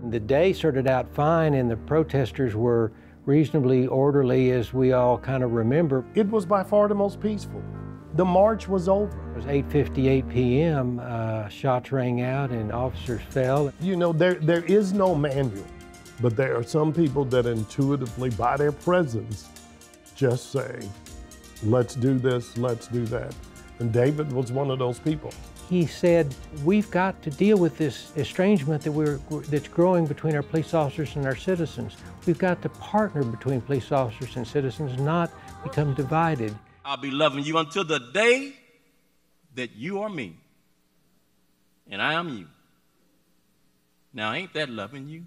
The day started out fine and the protesters were reasonably orderly, as we all kind of remember. It was by far the most peaceful. The march was over. It was 8:58 p.m. Shots rang out and officers fell. You know, there is no manual, but there are some people that intuitively, by their presence, just say, let's do this, let's do that. And David was one of those people. He said, we've got to deal with this estrangement that's growing between our police officers and our citizens. We've got to partner between police officers and citizens, not become divided. I'll be loving you until the day that you are me and I am you. Now, ain't that loving you?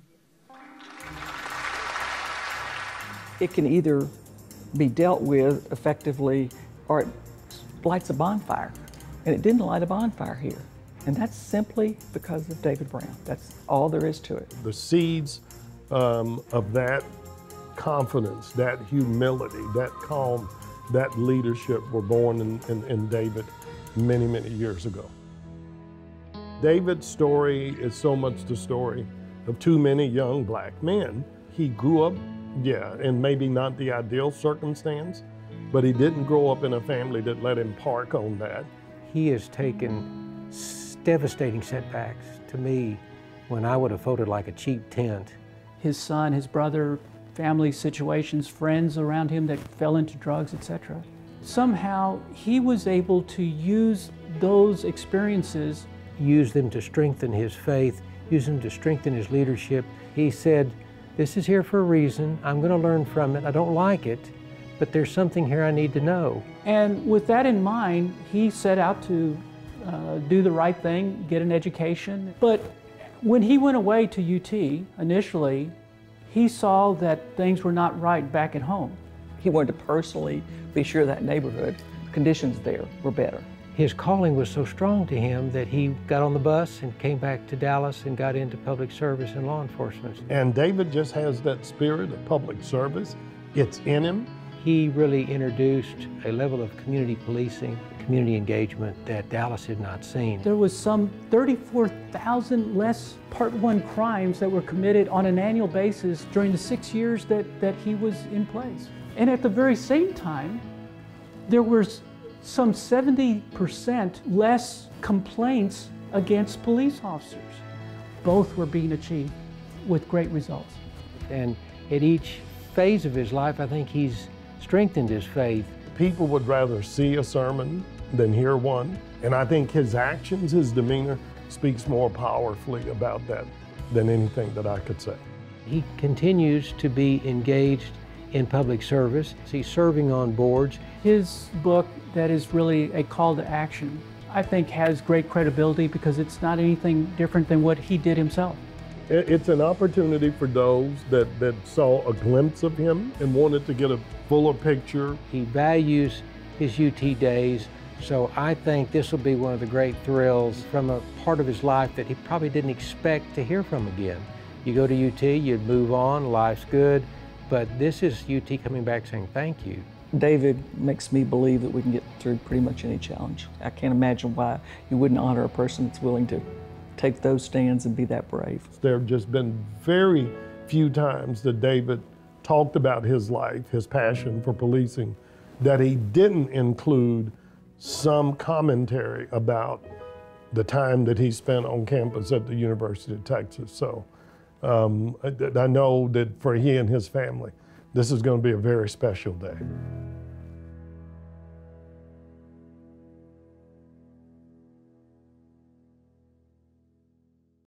It can either be dealt with effectively or it lights a bonfire. And it didn't light a bonfire here. And that's simply because of David Brown. That's all there is to it. The seeds of that confidence, that humility, that calm, that leadership were born in David many, many years ago. David's story is so much the story of too many young black men. He grew up, in maybe not the ideal circumstance, but he didn't grow up in a family that let him park on that. He has taken devastating setbacks to me when I would have voted like a cheap tent. His son, his brother, family situations, friends around him that fell into drugs, etc. Somehow he was able to use those experiences. Use them to strengthen his faith, use them to strengthen his leadership. He said, this is here for a reason. I'm going to learn from it. I don't like it, but there's something here I need to know. And with that in mind, he set out to do the right thing, get an education. But when he went away to UT initially, he saw that things were not right back at home. He wanted to personally be sure that neighborhood conditions there were better. His calling was so strong to him that he got on the bus and came back to Dallas and got into public service and law enforcement. And David just has that spirit of public service. It's in him. He really introduced a level of community policing, community engagement that Dallas had not seen. There was some 34,000 less Part 1 crimes that were committed on an annual basis during the 6 years that he was in place. And at the very same time, there was some 70% less complaints against police officers. Both were being achieved with great results. And at each phase of his life, I think he's strengthened his faith. People would rather see a sermon than hear one. And I think his actions, his demeanor, speaks more powerfully about that than anything that I could say. He continues to be engaged in public service. He's serving on boards. His book, that is really a call to action, I think has great credibility because it's not anything different than what he did himself. It's an opportunity for those that saw a glimpse of him and wanted to get a fuller picture. He values his UT days, so I think this will be one of the great thrills from a part of his life that he probably didn't expect to hear from again. You go to UT, you'd move on, life's good, but this is UT coming back saying thank you. David makes me believe that we can get through pretty much any challenge. I can't imagine why you wouldn't honor a person that's willing to take those stands and be that brave. There have just been very few times that David talked about his life, his passion for policing, that he didn't include some commentary about the time that he spent on campus at the University of Texas. So I know that for he and his family, this is going to be a very special day.